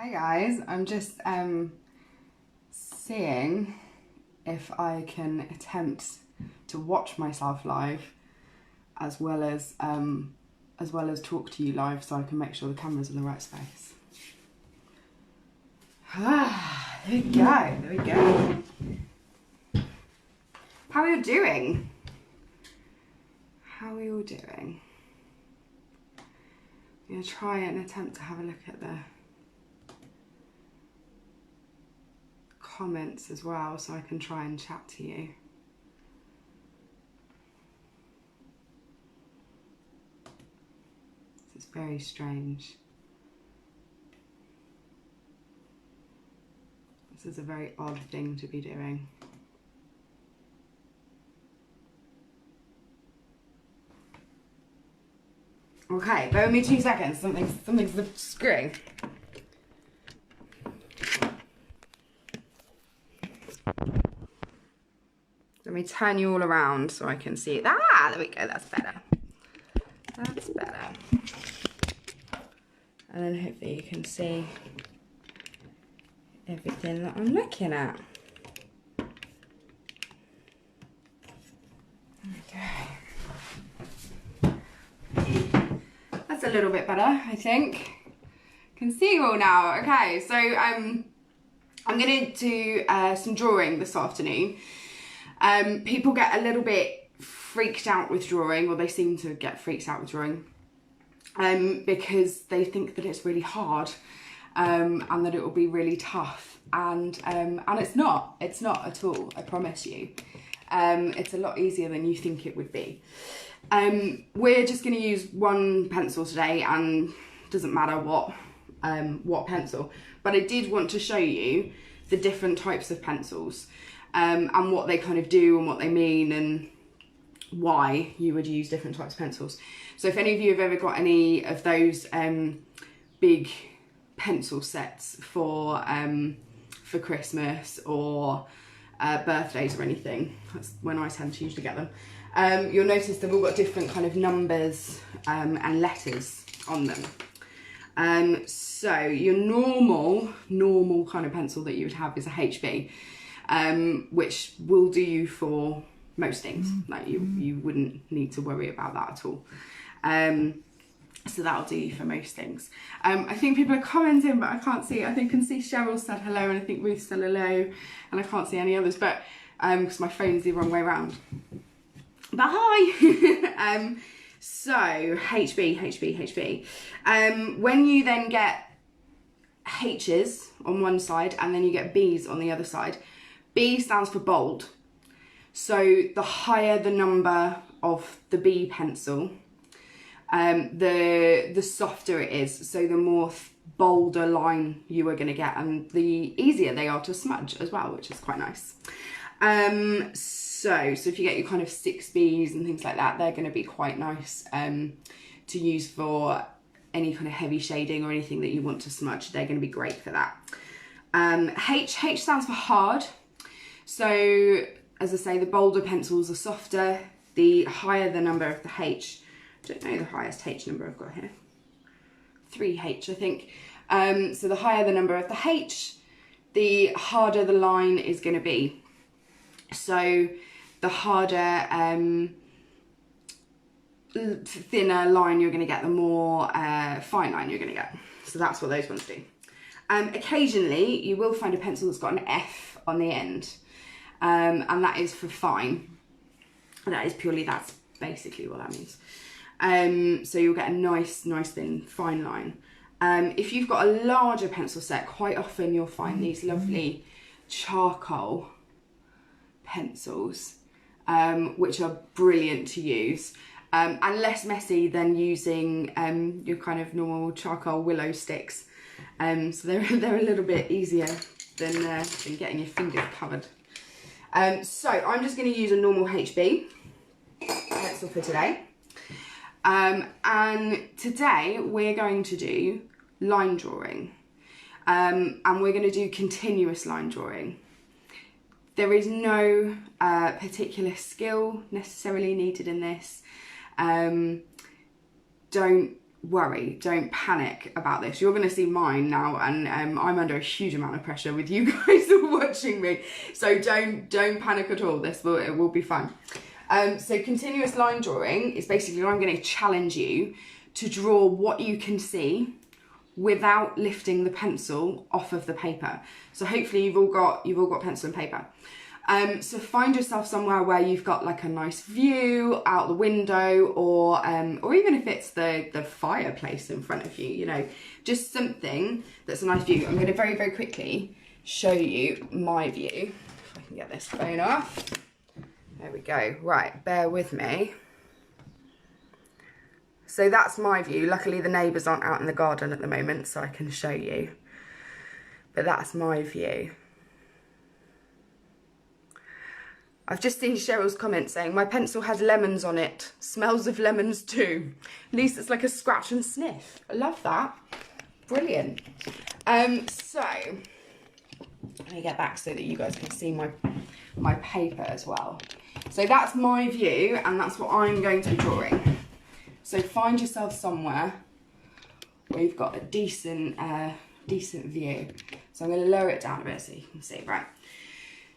Hi guys, I'm just seeing if I can attempt to watch myself live as well as talk to you live, so I can make sure the camera's in the right space. There we go. How are you doing? How are you all doing? I'm going to try and attempt to have a look at the comments as well, so I can try and chat to you. It's very strange. This is a very odd thing to be doing. Okay, bear with me 2 seconds. Something's screwing. Let me turn you all around so I can see it. Ah, there we go. That's better. That's better. And then hopefully you can see everything that I'm looking at. Okay. That's a little bit better, I think. Can see you all now. Okay, so I'm going to do some drawing this afternoon. People get a little bit freaked out with drawing, or they seem to get freaked out with drawing, because they think that it's really hard, and that it will be really tough, and it's not at all, I promise you. It's a lot easier than you think it would be. We're just going to use one pencil today, and it doesn't matter what pencil, but I did want to show you the different types of pencils, and what they kind of do and what they mean and why you would use different types of pencils. So if any of you have ever got any of those big pencil sets for Christmas or birthdays or anything, that's when I tend to usually get them, you'll notice they've all got different kind of numbers and letters on them. So your normal kind of pencil that you would have is a HB. Which will do you for most things. Like you wouldn't need to worry about that at all. So that'll do you for most things. I think people are commenting, but I can't see. I think I can see Cheryl said hello, and I think Ruth said hello, and I can't see any others, but because my phone's the wrong way around. But hi. So HB. When you then get H's on one side and then you get B's on the other side, B stands for bold. So the higher the number of the B pencil, the softer it is. So the more bolder line you are going to get, and the easier they are to smudge as well, which is quite nice. So if you get your kind of 6Bs and things like that, they're going to be quite nice to use for any kind of heavy shading or anything that you want to smudge. They're going to be great for that. H stands for hard. So, as I say, the bolder pencils are softer. The higher the number of the H, I don't know the highest H number I've got here. 3H, I think. So the higher the number of the H, the harder the line is going to be. So the harder, thinner line you're going to get, the more fine line you're going to get. So that's what those ones do. Occasionally, you will find a pencil that's got an F on the end. And that is for fine. That's basically what that means. So you'll get a nice thin fine line. If you've got a larger pencil set, quite often you'll find these lovely charcoal pencils, which are brilliant to use, and less messy than using your kind of normal charcoal willow sticks. So they're a little bit easier than getting your fingers covered. So I'm just going to use a normal HB pencil for today. And today we're going to do line drawing. And we're going to do continuous line drawing. There is no particular skill necessarily needed in this. Don't worry, don't panic about this. You're going to see mine now, and I'm under a huge amount of pressure with you guys watching me, so don't panic at all. It will be fun. So continuous line drawing is basically I'm going to challenge you to draw what you can see without lifting the pencil off of the paper. So hopefully you've all got pencil and paper. So find yourself somewhere where you've got like a nice view out the window, or even if it's the fireplace in front of you, you know, just something that's a nice view. I'm going to very, very quickly show you my view. If I can get this phone off. There we go. Right, bear with me. So that's my view. Luckily the neighbours aren't out in the garden at the moment, so I can show you. But that's my view. I've just seen Cheryl's comment saying, my pencil has lemons on it. Smells of lemons too. At least it's like a scratch and sniff. I love that. Brilliant. So, let me get back so that you guys can see my paper as well. So that's my view, and that's what I'm going to be drawing. So find yourself somewhere where you've got a decent view. So I'm going to lower it down a bit so you can see, right?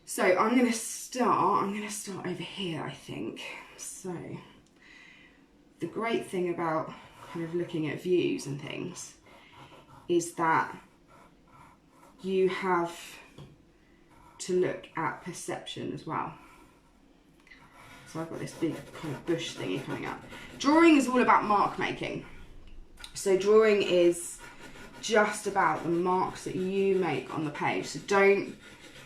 So I'm going to start over here, I think. So the great thing about kind of looking at views and things is that you have to look at perception as well. So I've got this big kind of bush thingy coming up. Drawing is all about mark making. So drawing is just about the marks that you make on the page. So don't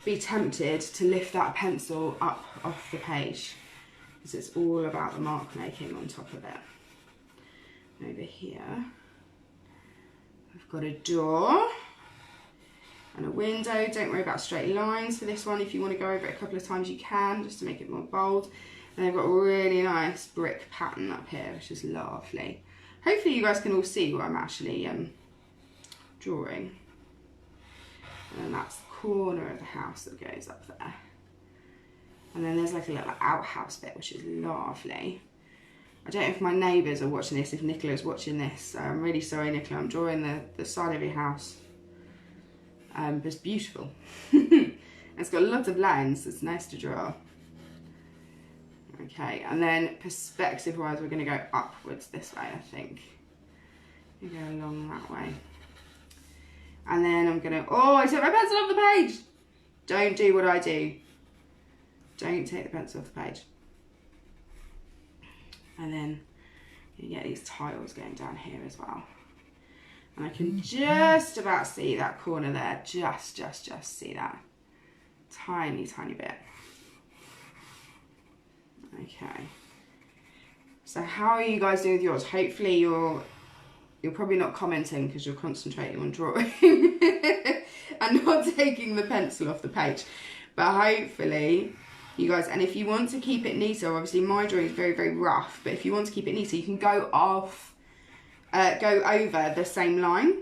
be tempted to lift that pencil up off the page, because it's all about the mark making on top of it. Over here, I've got a door and a window. Don't worry about straight lines for this one. If you want to go over it a couple of times, you can, just to make it more bold. And I've got a really nice brick pattern up here, which is lovely. Hopefully you guys can all see what I'm actually drawing. And that's the corner of the house that goes up there. And then there's like a little outhouse bit, which is lovely. I don't know if my neighbours are watching this, if Nicola's watching this. I'm really sorry, Nicola. I'm drawing the side of your house. But it's beautiful. It's got lots of lines, so it's nice to draw. Okay, and then perspective-wise, we're going to go upwards this way, I think. We go along that way. And then I'm going to... Oh, I took my pencil off the page! Don't do what I do. Don't take the pencil off the page. And then you get these tiles going down here as well. And I can just about see that corner there. Just see that. Tiny, tiny bit. Okay. So how are you guys doing with yours? Hopefully you're probably not commenting because you're concentrating on drawing and not taking the pencil off the page. But hopefully you guys, and if you want to keep it neater, obviously my drawing is very, very rough, but if you want to keep it neater, you can go over the same line.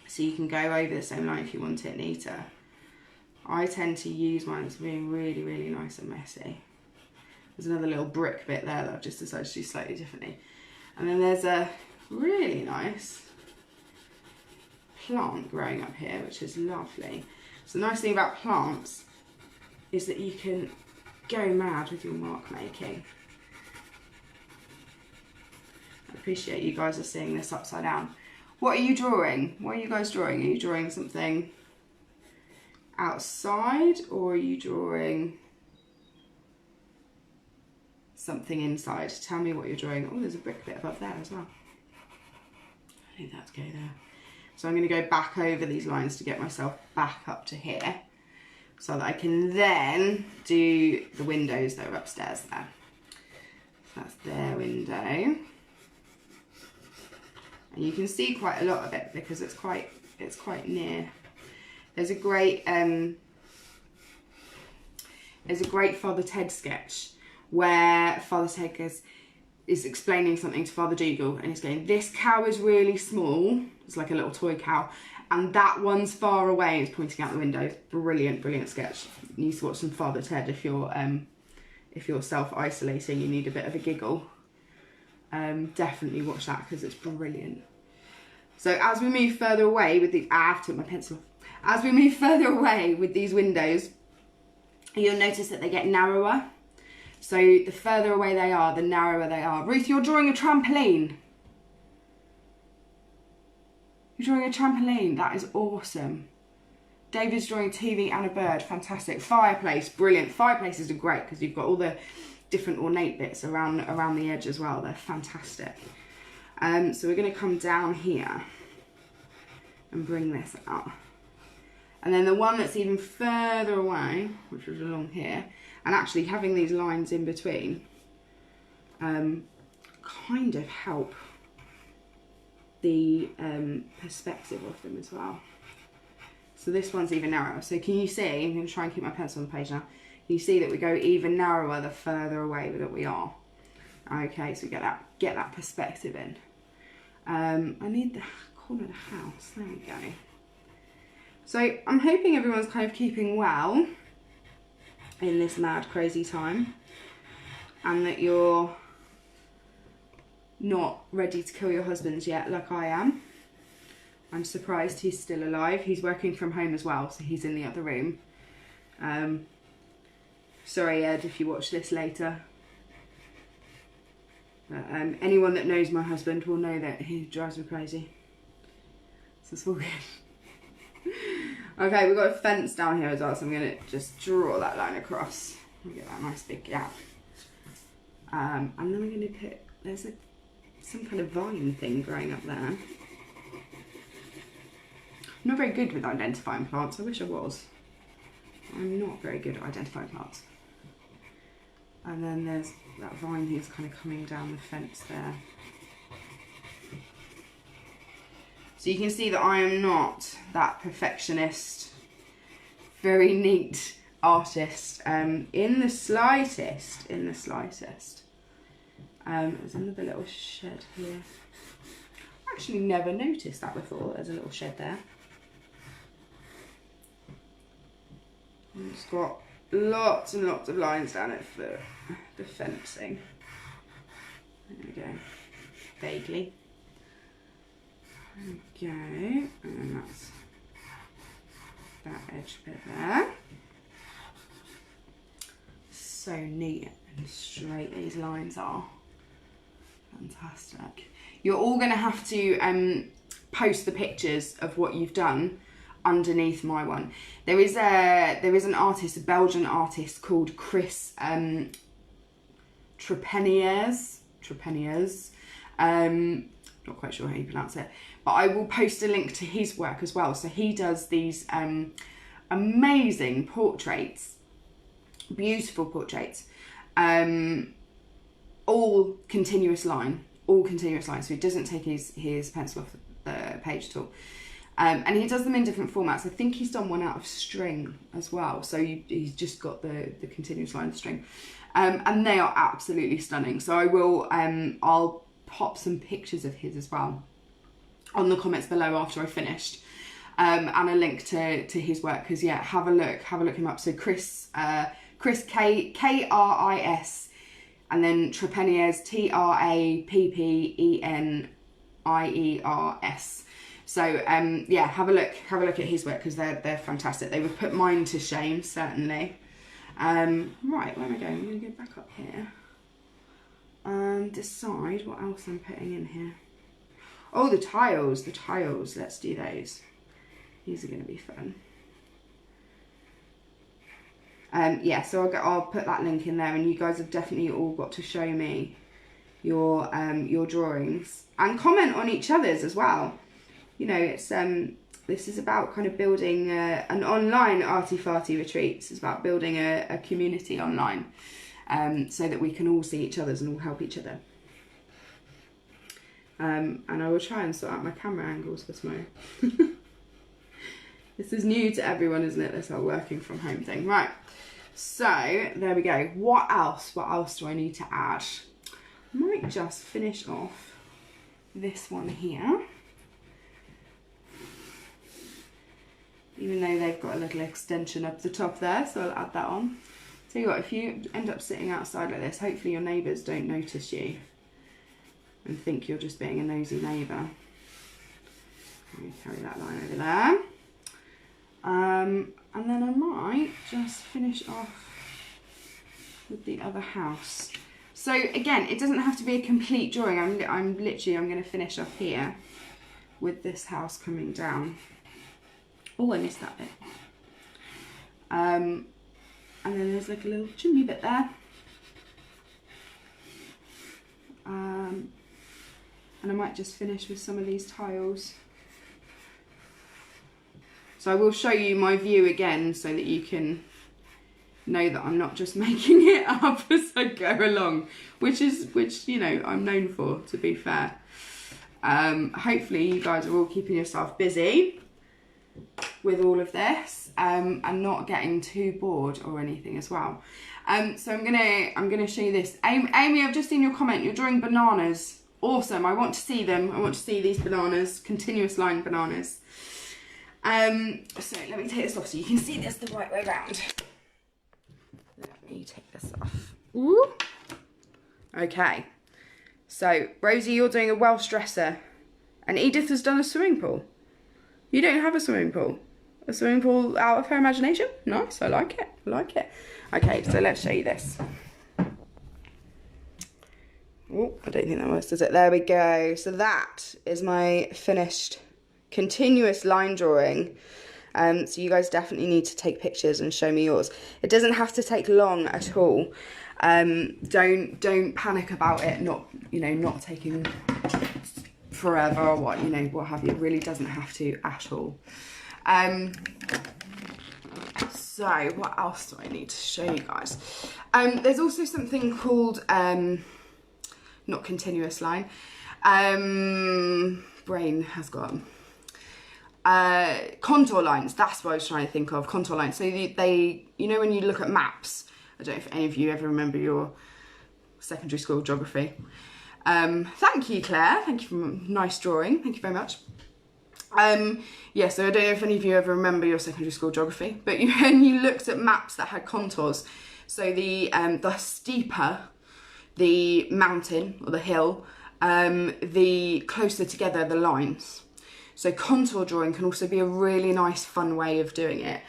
So you can go over the same line if you want it neater. I tend to use mine as being really, really nice and messy. There's another little brick bit there that I've just decided to do slightly differently. And then there's a really nice plant growing up here, which is lovely. So the nice thing about plants is that you can go mad with your mark making. I appreciate you guys are seeing this upside down. What are you drawing? What are you guys drawing? Are you drawing something outside, or are you drawing something inside? Tell me what you're drawing. Oh, there's a brick bit above there as well. I think that's go there. So I'm going to go back over these lines to get myself back up to here, so that I can then do the windows that are upstairs there. So that's their window. And you can see quite a lot of it because it's quite near. There's a great Father Ted sketch where Father Ted is explaining something to Father Dougal, and he's going, this cow is really small. It's like a little toy cow. And that one's far away, and he's pointing out the window. Brilliant, brilliant sketch. You need to watch some Father Ted if you're self-isolating, you need a bit of a giggle. definitely watch that because it's brilliant. So as we move further away with the, I have to put my pencil off. As we move further away with these windows, you'll notice that they get narrower. So the further away they are, the narrower they are. Ruth, you're drawing a trampoline. You're drawing a trampoline. That is awesome. David's drawing a TV and a bird. Fantastic. Fireplace. Brilliant. Fireplaces are great because you've got all the different ornate bits around the edge as well. They're fantastic. So we're going to come down here and bring this up. And then the one that's even further away, which is along here, and actually having these lines in between kind of help the perspective of them as well. So this one's even narrower. So can you see, I'm going to try and keep my pencil on the page now. Can you see that we go even narrower the further away that we are? Okay, so we get that perspective in. I need the corner of the house. There we go. So I'm hoping everyone's kind of keeping well in this mad, crazy time, and that you're not ready to kill your husbands yet, like I am. I'm surprised he's still alive. He's working from home as well, so he's in the other room. Sorry, Ed, if you watch this later. But, anyone that knows my husband will know that he drives me crazy. So it's all good. Okay, we've got a fence down here as well, so I'm going to just draw that line across. And get that nice big gap. And then we're going to put, there's some kind of vine thing growing up there. I'm not very good with identifying plants. I wish I was. I'm not very good at identifying plants. And then there's that vine thing's kind of coming down the fence there. So you can see that I am not that perfectionist, very neat artist in the slightest. There's another little shed here. I actually never noticed that before. There's a little shed there. And it's got lots and lots of lines down it for the fencing. There we go. Vaguely. There we go. And that's that edge bit there. So neat and straight these lines are. Fantastic. You're all going to have to post the pictures of what you've done underneath my one. There is an artist, a Belgian artist called Chris Trepaniers. Not quite sure how you pronounce it, but I will post a link to his work as well. So he does these amazing portraits, beautiful portraits, all continuous line. So he doesn't take his pencil off the page at all. And he does them in different formats. I think he's done one out of string as well. So he's just got the continuous line of string. And they are absolutely stunning. So I will, I'll pop some pictures of his as well on the comments below after I finished. And a link to his work. Because yeah, have a look him up. So Chris K-R-I-S, and then Trepaniers, Trappenniers. So yeah, have a look at his work because they're fantastic. They would put mine to shame, certainly. Right, where am I going? I'm going to go back up here and decide what else I'm putting in here. Oh, the tiles. Let's do those. These are going to be fun. Yeah, so I'll put that link in there, and you guys have definitely all got to show me your drawings and comment on each other's as well. You know, it's this is about kind of building an online Arty Farty Retreats. It's about building a community online, so that we can all see each other's and all help each other. And I will try and sort out my camera angles for tomorrow. This is new to everyone, isn't it? This whole working from home thing. Right, so there we go. What else do I need to add? I might just finish off this one here. Even though they've got a little extension up the top there, so I'll add that on. Tell you what, if you end up sitting outside like this, hopefully your neighbours don't notice you. and think you're just being a nosy neighbour. Let me carry that line over there. And then I might just finish off with the other house. So again, it doesn't have to be a complete drawing. I'm going to finish off here with this house coming down. Oh, I missed that bit. And then there's like a little chimney bit there. And I might just finish with some of these tiles. So I will show you my view again so that you can know that I'm not just making it up as I go along, which you know I'm known for, to be fair. Hopefully you guys are all keeping yourself busy with all of this and not getting too bored or anything as well. So I'm gonna show you this. Amy, I've just seen your comment. You're drawing bananas. Awesome. I want to see them. I want to see these bananas, continuous line bananas. So let me take this off so you can see this the right way around. Let me take this off. Ooh. Okay. So Rosie, you're doing a Welsh dresser, and Edith has done a swimming pool. You don't have a swimming pool. A swimming pool out of her imagination? Nice, I like it, I like it. Okay, so let's show you this. Oh, I don't think that works, does it? There we go. So that is my finished continuous line drawing. So you guys definitely need to take pictures and show me yours. It doesn't have to take long at all. Don't panic about it not taking forever or what have you. It really doesn't have to at all. So what else do I need to show you guys? There's also something called not continuous line. Brain has gone. Contour lines, that's what I was trying to think of. Contour lines. So they when you look at maps, I don't know if any of you ever remember your secondary school geography. Thank you, Claire. Thank you for nice drawing. Thank you very much. Yeah, so I don't know if any of you ever remember your secondary school geography, but when you looked at maps that had contours, so the steeper the mountain or the hill, the closer together the lines. So contour drawing can also be a really nice, fun way of doing it.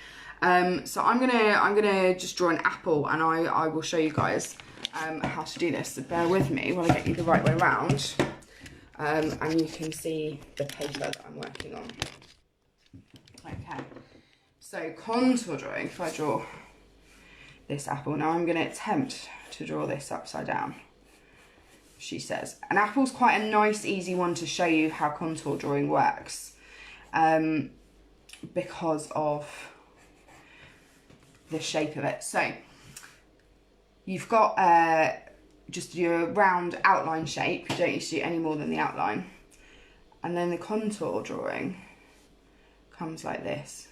So I'm gonna just draw an apple, and I will show you guys how to do this. So bear with me while I get you the right way around, and you can see the paper that I'm working on. Okay, so contour drawing. If I draw this apple now, I'm going to attempt to draw this upside down. She says an apple's quite a nice, easy one to show you how contour drawing works, because of the shape of it. So you've got just your round outline shape. You don't need to do any more than the outline, and then the contour drawing comes like this.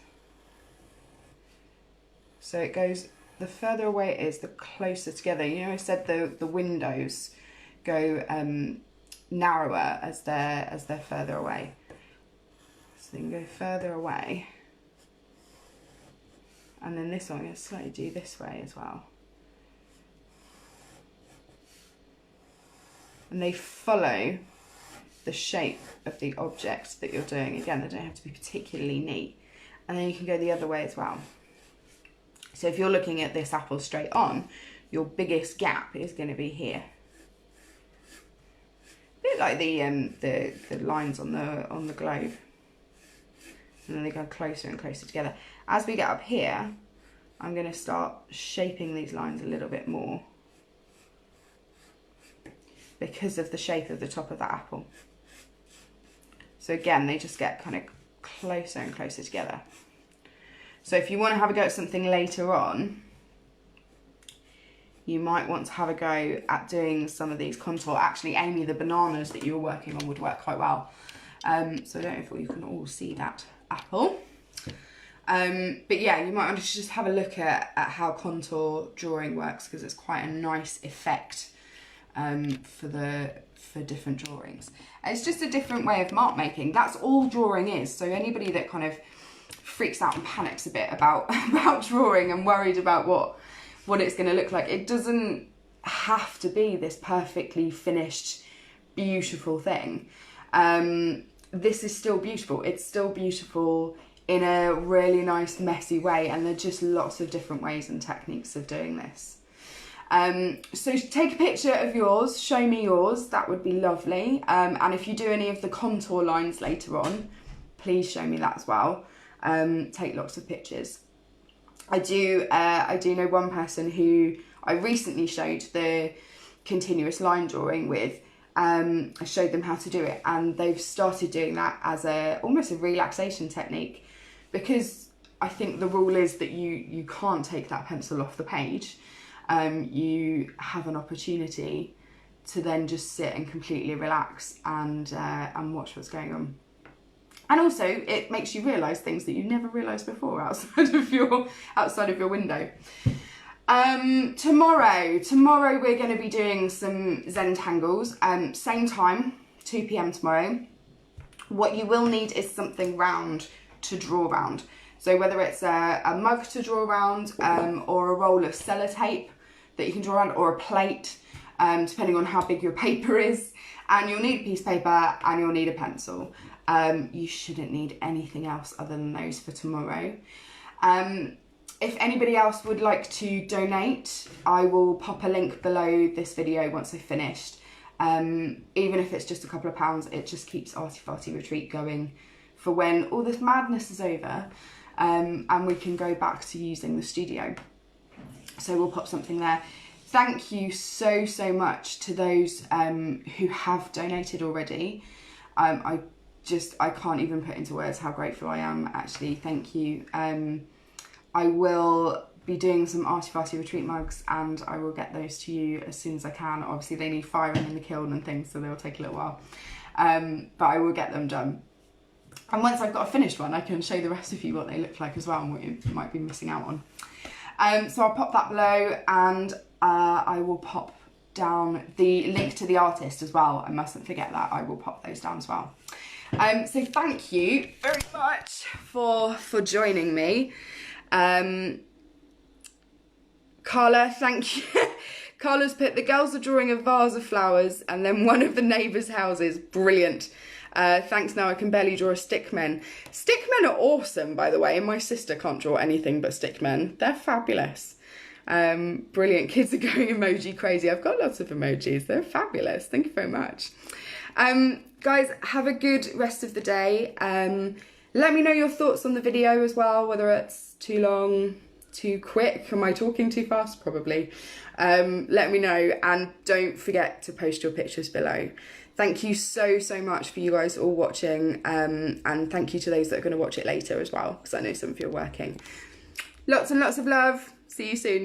So it goes, the further away it is, the closer together. I said the windows go narrower as they're further away. So they can go further away. And then this one, I'm going to slightly do this way as well. And they follow the shape of the object that you're doing. Again, they don't have to be particularly neat. And then you can go the other way as well. So if you're looking at this apple straight on, your biggest gap is going to be here. A bit like the lines on the globe. And then they go closer and closer together. As we get up here, I'm going to start shaping these lines a little bit more, because of the shape of the top of that apple. So again, they just get kind of closer and closer together. So if you want to have a go at something later on, you might want to have a go at doing some of these contour. Actually, Amy, the bananas that you were working on would work quite well. So I don't know if you can all see that apple. But yeah, you might want to just have a look at how contour drawing works, because it's quite a nice effect for different drawings. It's just a different way of mark making. That's all drawing is. So anybody that kind of freaks out and panics a bit about drawing and worried about what it's going to look like, it doesn't have to be this perfectly finished beautiful thing. This is still beautiful. It's still beautiful in a really nice messy way, and there are just lots of different ways and techniques of doing this. So take a picture of yours, show me yours, that would be lovely. And if you do any of the contour lines later on, please show me that as well. Take lots of pictures. I do know one person who I recently showed the continuous line drawing with. I showed them how to do it, and they've started doing that as almost a relaxation technique, because I think the rule is that you can't take that pencil off the page. You have an opportunity to then just sit and completely relax and watch what's going on. And also, it makes you realise things that you never realised before outside of your window. Tomorrow we're going to be doing some Zentangles. Same time, 2 p.m. tomorrow. What you will need is something round to draw round. So whether it's a mug to draw around, or a roll of sellotape that you can draw around, or a plate, depending on how big your paper is. And you'll need a piece of paper and you'll need a pencil. You shouldn't need anything else other than those for tomorrow. If anybody else would like to donate, I will pop a link below this video once I've finished. Even if it's just a couple of pounds, it just keeps Arty Farty Retreat going for when all this madness is over, and we can go back to using the studio. So we'll pop something there. Thank you so much to those who have donated already. I can't even put into words how grateful I am, actually. Thank you. I will be doing some Arty Farty Retreat mugs, and I will get those to you as soon as I can. Obviously they need firing in the kiln and things, so they'll take a little while. But I will get them done. And once I've got a finished one, I can show the rest of you what they look like as well, and what you might be missing out on. So I'll pop that below, and I will pop down the link to the artist as well. I mustn't forget that. I will pop those down as well. So thank you very much for joining me. Carla, thank you. Carla's put, the girls are drawing a vase of flowers and then one of the neighbours' houses. Brilliant. Thanks, now I can barely draw a stickmen. Stickmen are awesome, by the way, and my sister can't draw anything but stickmen. They're fabulous. Brilliant. Kids are going emoji crazy. I've got lots of emojis. They're fabulous. Thank you very much. Guys, have a good rest of the day. Let me know your thoughts on the video as well, whether it's too long, too quick, am I talking too fast? Probably. Let me know, and don't forget to post your pictures below. Thank you so much for you guys all watching, and thank you to those that are going to watch it later as well, because I know some of you are working. Lots and lots of love. See you soon.